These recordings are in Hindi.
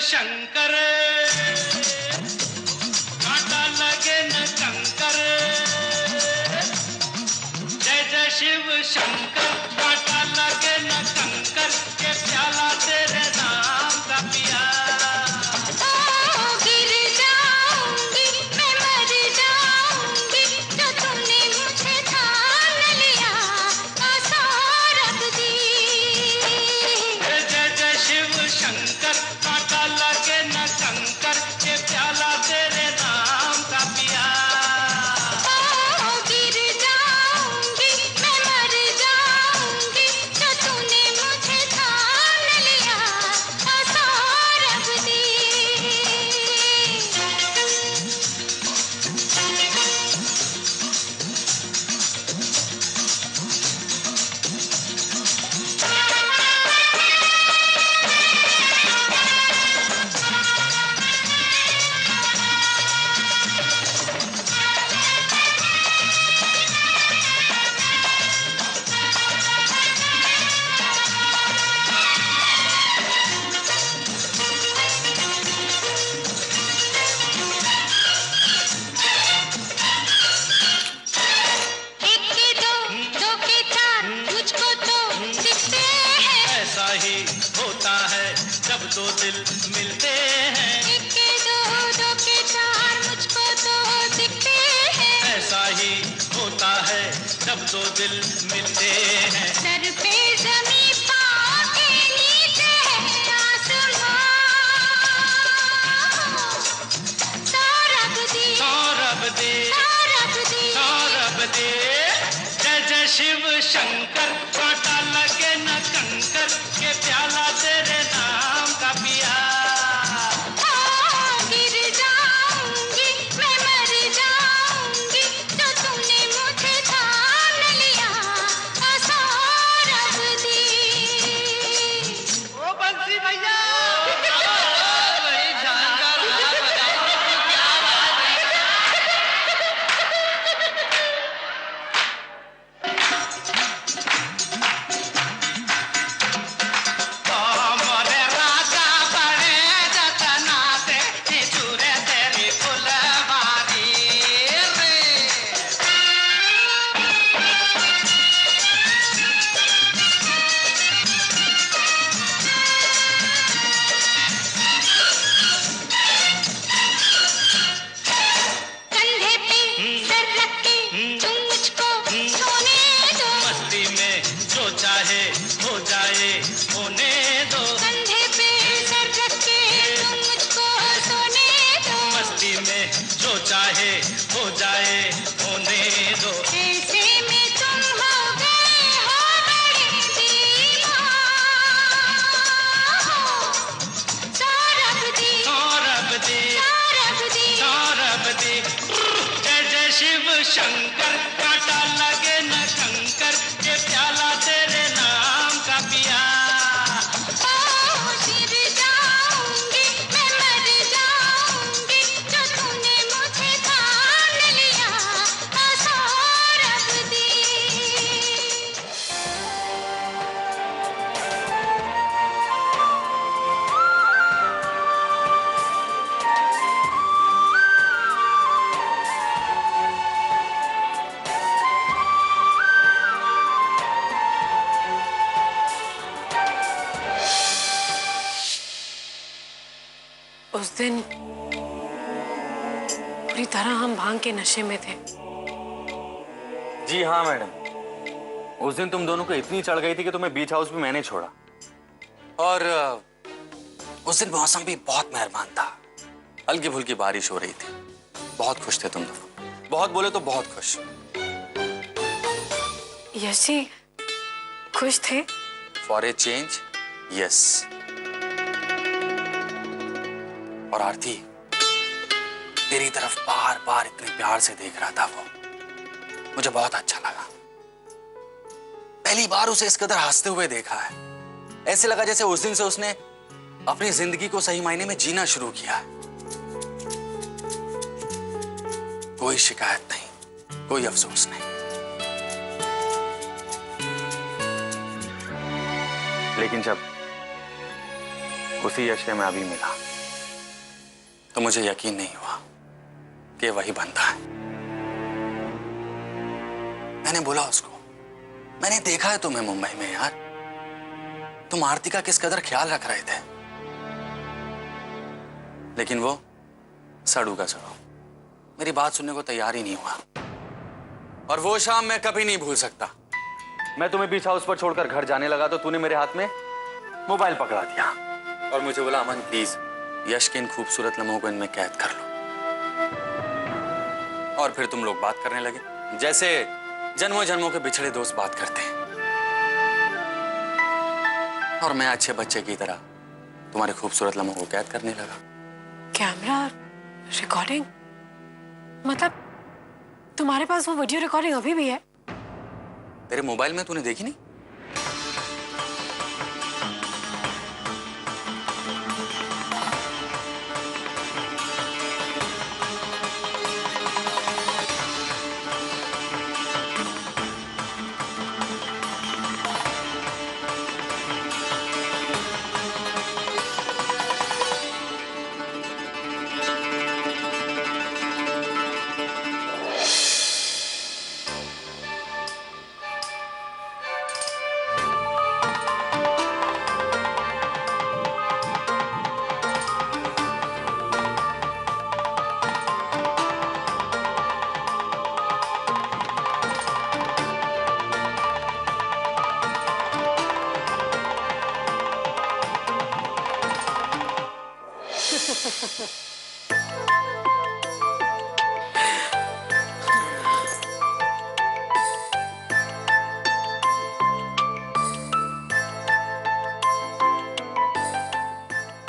शंकर, कांटा लगे न कंकर। जय जय शिव शंकर, कांटा लगे न कंकर, के प्याला तेरे नाम का पिया। जब दो दिल मिलते हैं, एक के दो, दो के चार, मुझको तो दिखते हैं। ऐसा ही होता है जब दो दिल मिलते हैं। सर पे ज़मीं, पाँव के नीचे है आसमां। सौरभ दे, सौरभ दे, सौरभ दे, सौरभ दे। जय जय शिव शंकर, कांटा लगे न कंकर, के प्याला तेरे नाम का पिया। गिर जाऊंगी, मैं मर जाऊंगी, जो तुमने मुझे थाम लिया। सौरभ दी। ओ बंसी भैया, बड़ी जानकार क्या बात है। शंकर, कांटा लगे न कंकर, के प्याला तेरे नाम का पिया। गिर जाऊंगी, मैं मर जाऊंगी, जो तूने मुझे थाम लिया। सौरभ दी। उस दिन पूरी तरह हम भांग के नशे में थे। जी हाँ मैडम, उस दिन तुम दोनों को इतनी चढ़ गई थी कि तुम्हें बीच हाउस में मैंने छोड़ा। और उस दिन मौसम भी बहुत मेहरबान था, हल्की फुल्की बारिश हो रही थी। बहुत खुश थे तुम दोनों, बहुत बोले तो बहुत खुश। यश जी खुश थे? For a change, yes. और आरती तेरी तरफ बार बार इतने प्यार से देख रहा था, वो मुझे बहुत अच्छा लगा। पहली बार उसे इस कदर हंसते हुए देखा है। ऐसे लगा जैसे उस दिन से उसने अपनी जिंदगी को सही मायने में जीना शुरू किया है। कोई शिकायत नहीं, कोई अफसोस नहीं। लेकिन जब उसी यश से मैं अभी मिला, तो मुझे यकीन नहीं हुआ कि वही बनता है। मैंने बोला उसको, मैंने देखा है तुम्हें मुंबई में यार, तुम आरती का किस कदर ख्याल रख रहे थे। लेकिन वो सड़ू का सड़ू मेरी बात सुनने को तैयार ही नहीं हुआ। और वो शाम मैं कभी नहीं भूल सकता। मैं तुम्हें बीच हाउस पर छोड़कर घर जाने लगा तो तूने मेरे हाथ में मोबाइल पकड़ा दिया और मुझे बोला, अमन प्लीज यश के इन खूबसूरत लम्हों को इनमें कैद कर लो। और फिर तुम लोग बात करने लगे जैसे जन्मों जन्मों के बिछड़े दोस्त बात करते हैं। और मैं अच्छे बच्चे की तरह तुम्हारे खूबसूरत लम्हों को कैद करने लगा। Camera recording? मतलब तुम्हारे पास वो वीडियो रिकॉर्डिंग अभी भी है? तेरे मोबाइल में तूने देखी नहीं?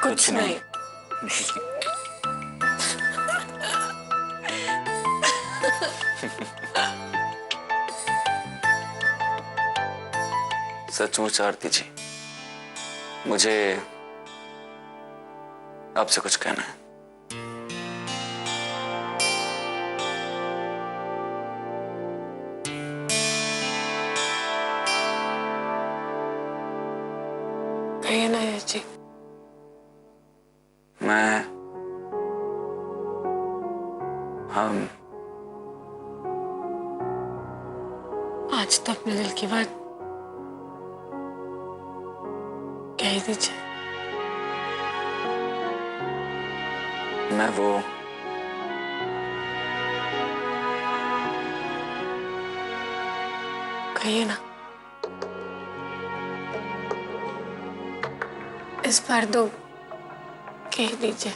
कुछ नहीं। सचमुच आरती जी, मुझे आपसे कुछ कहना है। कहिए ना यश जी। हम आज तो अपने दिल की बात कह दीजिए। मैं वो कहिए ना, इस बार तो कह दीजिए।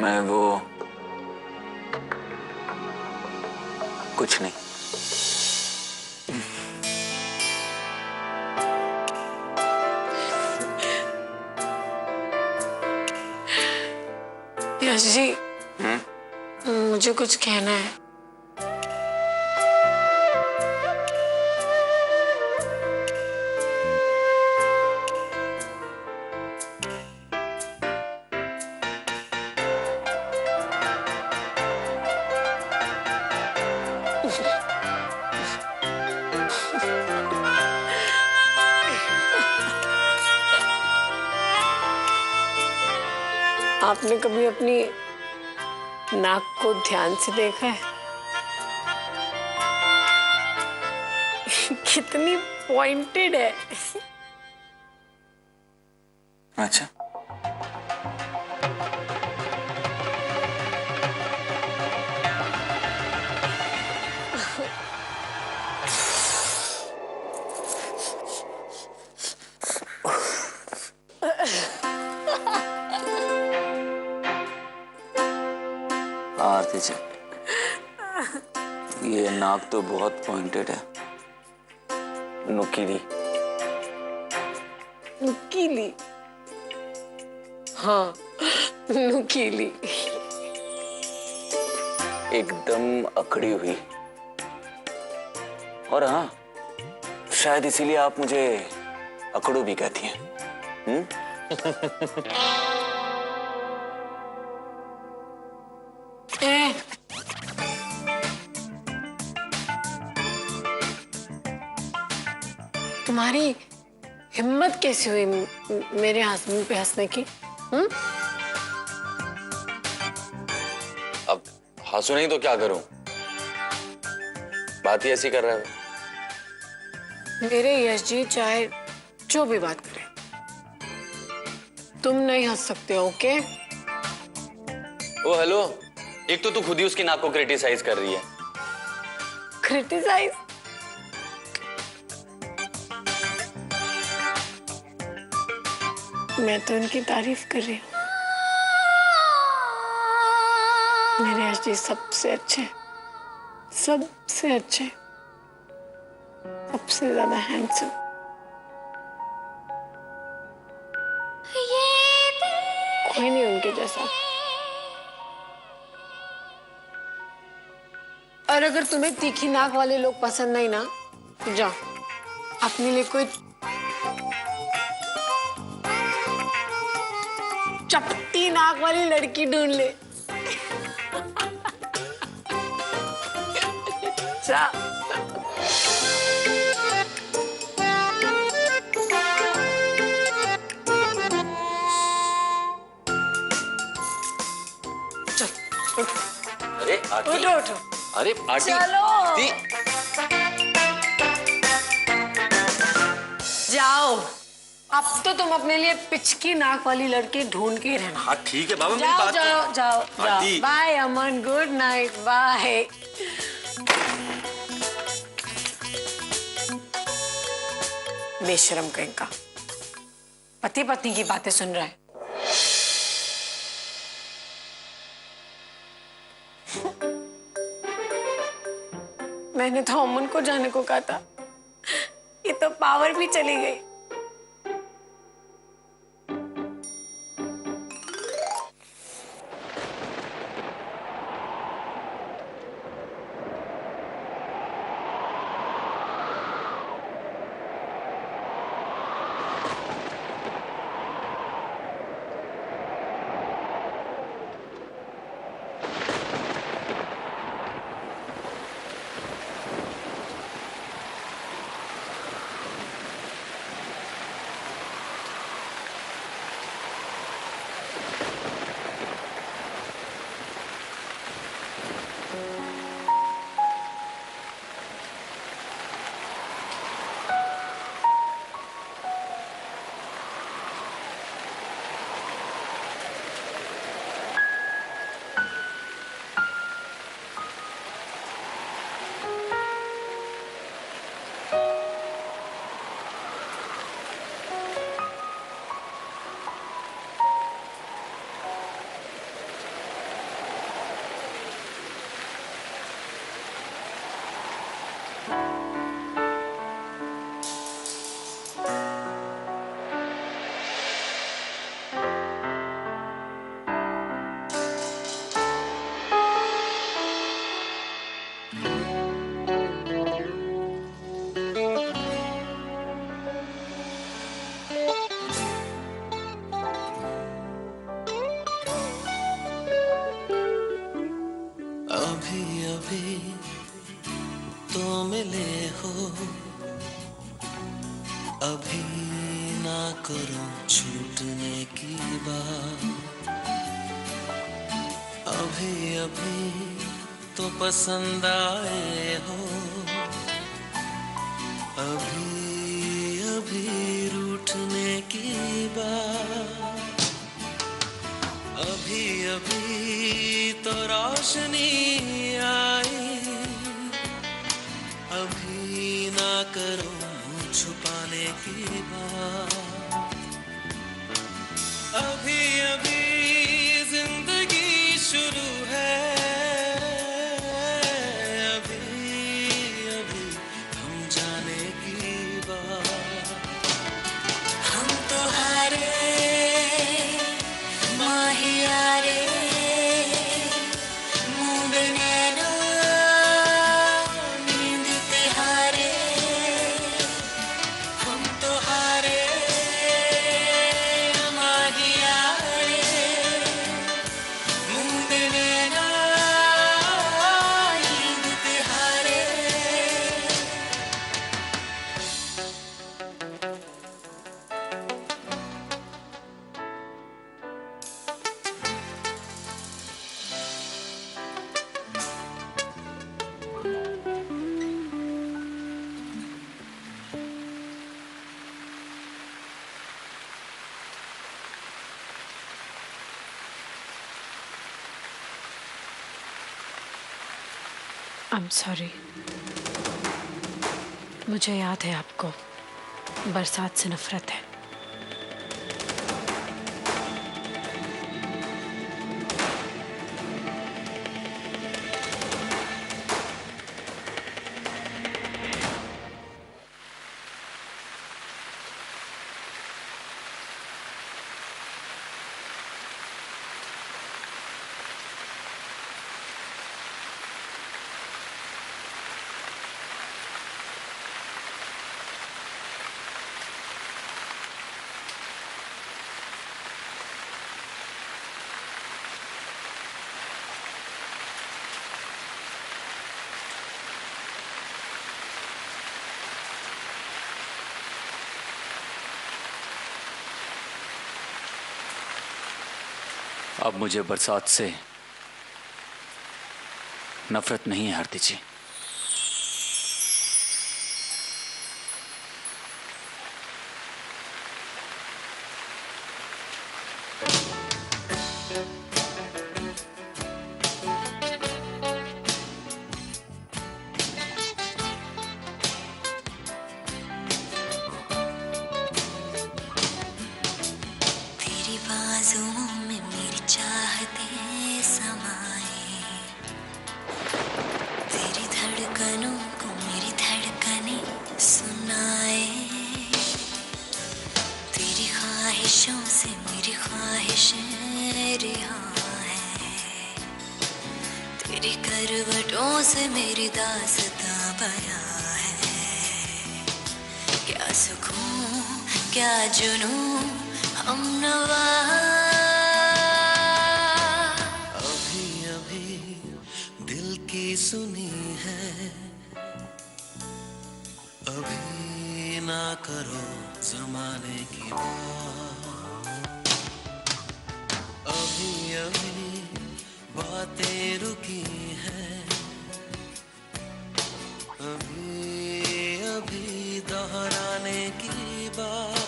मैं वो कुछ नहीं। यश जी, मुझे कुछ कहना है। आपने कभी अपनी नाक को ध्यान से देखा है? कितनी पॉइंटेड है। अच्छा, आरती जी, ये नाक तो बहुत पॉइंटेड है, नुकीली। नुकीली? हाँ, नुकीली। एकदम अकड़ी हुई। और हाँ, शायद इसीलिए आप मुझे अकड़ू भी कहती हैं। तुम्हारी हिम्मत कैसी हुई मेरे हस्बैंड पे हंसने की? अब हंसू नहीं तो क्या करूं? बात ही ऐसी कर रहा है। मेरे यश जी चाहे जो भी बात करें, तुम नहीं हंस सकते हो, ओके? ओ हेलो, एक तो तू खुद ही उसकी नाक को क्रिटिसाइज कर रही है। क्रिटिसाइज? मैं तो उनकी तारीफ कर रही हूँ। मेरे यश जी सबसे अच्छे, सबसे अच्छे, सबसे ज्यादा हैंडसम। कोई नहीं उनके जैसा। और अगर तुम्हें तीखी नाक वाले लोग पसंद नहीं ना, तो जाओ अपने लिए कोई चपटी नाक वाली लड़की ढूंढ ले। जा। अरे आरती, उठो उठो। अरे आरती, चलो। जाओ, अब तो तुम अपने लिए पिचकी नाक वाली लड़की ढूंढ के रहना। हाँ ठीक है बाबा, मेरी जाओ बात तो- जाओ जाओ जाओ। आरती। बाय अमन, गुड नाइट, बाय। बेशरम कहीं का, पति पत्नी की बातें सुन रहा है। मैंने तो अमन को जाने को कहा था, ये तो पावर भी चली गई। अभी ना करो छूटने की बात, अभी अभी तो पसंद आए हो, अभी अभी रूठने की बात, अभी अभी तो रोशनी आई, अभी ना करो छुपाने की बात, अभी अभी जिंदगी शुरू है, अभी अभी हम जाने की बात, हम तो हारे माहियारे मूड नैनो नींद ते हारे, हम तो हारे माहियारे I'm sorry. मुझे याद है आपको बरसात से नफरत है। अब मुझे बरसात से नफरत नहीं है आरती जी। तेरी बाजुओं में मेरी चाहते समाए, तेरी धड़कनों को मेरी धड़कने सुनाए, तेरी ख्वाहिशों से मेरी ख्वाहिशें रिहा है, तेरी करवटों से मेरी दास्तां बयां है। क्या सुकून क्या जुनून हमनवा, अभी अभी दिल की सुनी है, अभी ना करो जमाने की बात, अभी अभी बातें रुकी हैं, अभी अभी दोहराने की बात,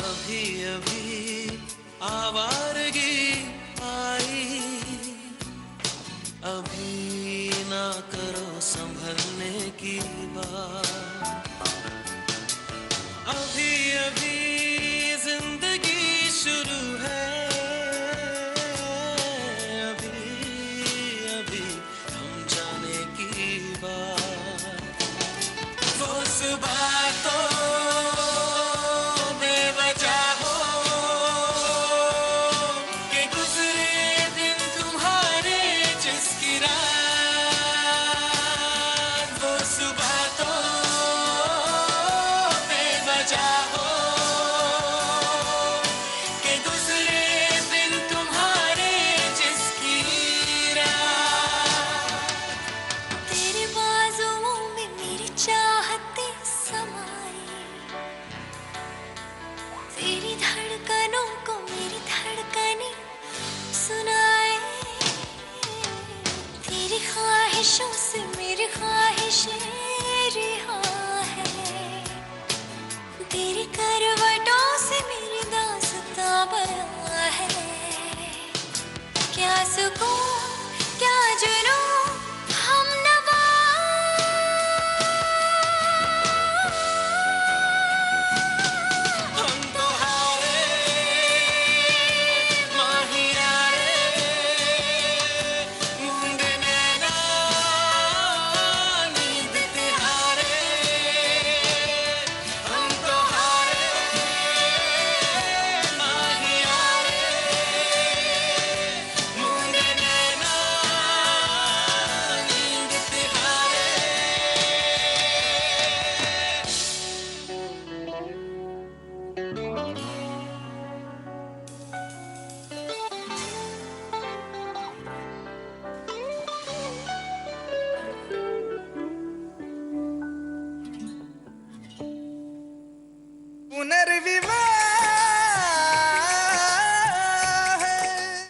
अभी अभी आवारगी आई, अभी ना करो संभलने की बात, अभी अभी जिंदगी शुरू है, अभी अभी हम जाने की बात, वो सुबह तो तेरी धड़कनों को मेरी धड़कने सुनाए, तेरी ख्वाहिशों